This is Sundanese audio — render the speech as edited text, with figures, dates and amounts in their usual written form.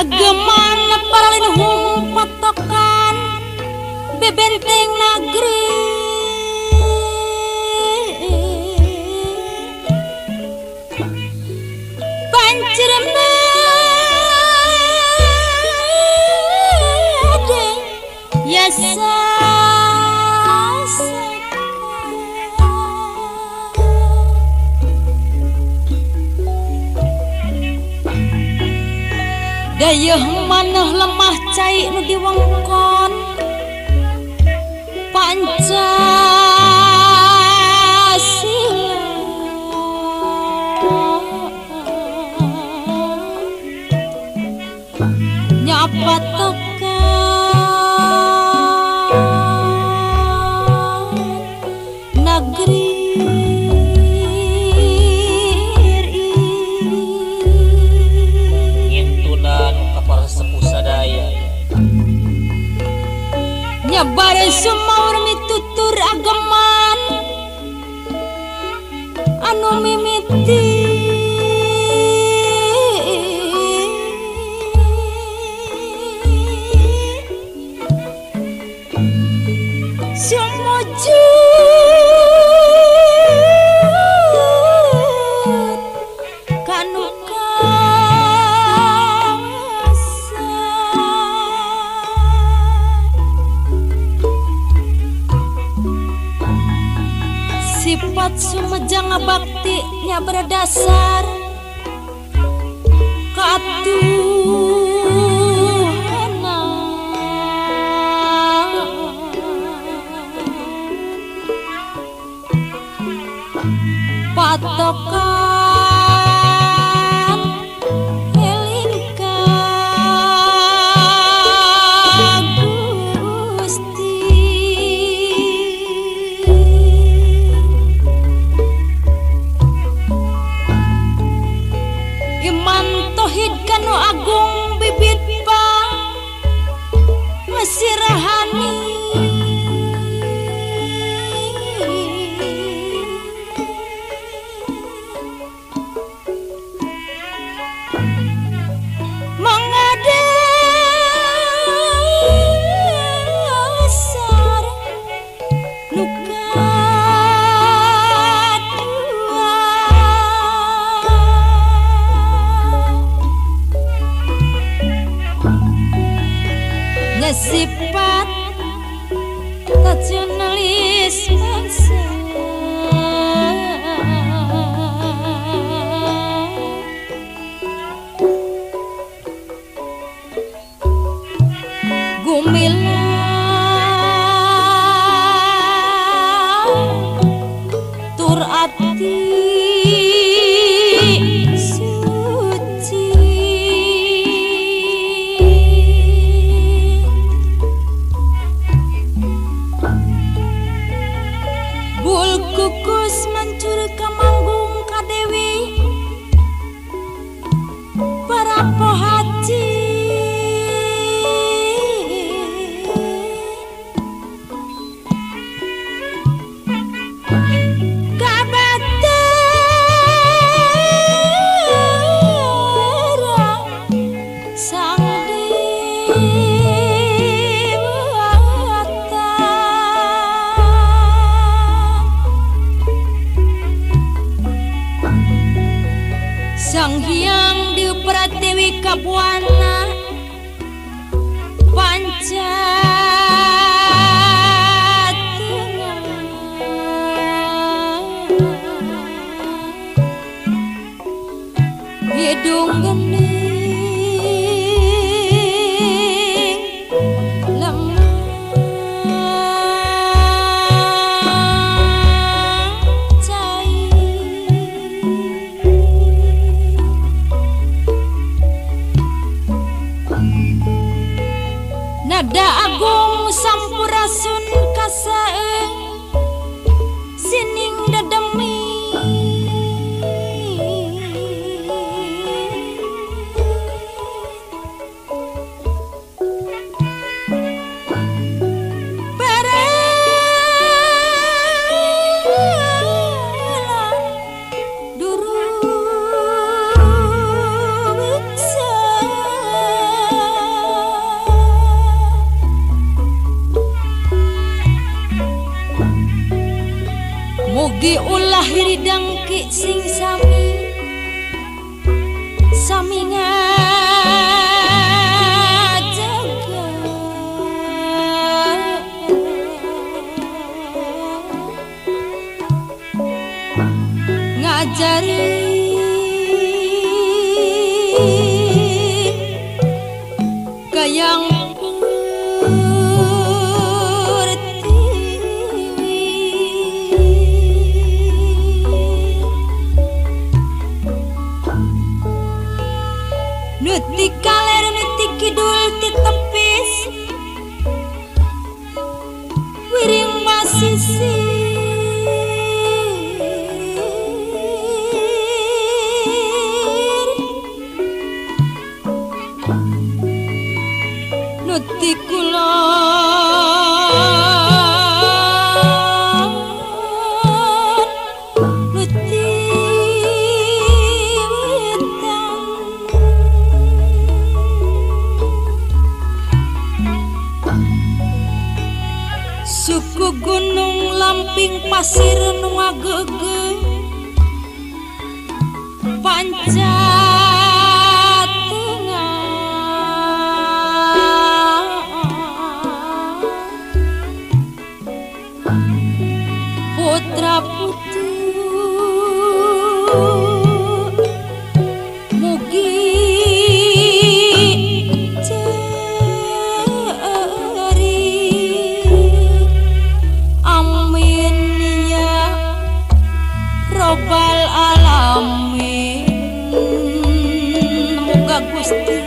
Ageman paralin patokan bebenteng negeri pancirna yasa dayeuh maneh lemah cai nu diwengkon Pancasila nyapa tekan negeri bare sumaur mitutur ageman anu mimiti sumujud kanu sifat sumejang bakti nya berdasar katuhanan patokan eling ka Gusti iman tauhid kanu agung bibit pa masirahani mengadasar luka sifat nasionalis bangsa gumilang tur ati kukus mancur kamanggung kadewi para pohaji kabatera sang Sang Hyang Dewi Pratiwi Kabuana Pancatengah hidung gening lemah nada agung sampurasun kasaeng sining dademi nuti kaler nuti kidul ti tepis wiring masisi nuti kulon nuti wetang suku gunung lamping pasir nu ngagege panca putra putu mugi ceri amin ya robbal alamin moga Gusti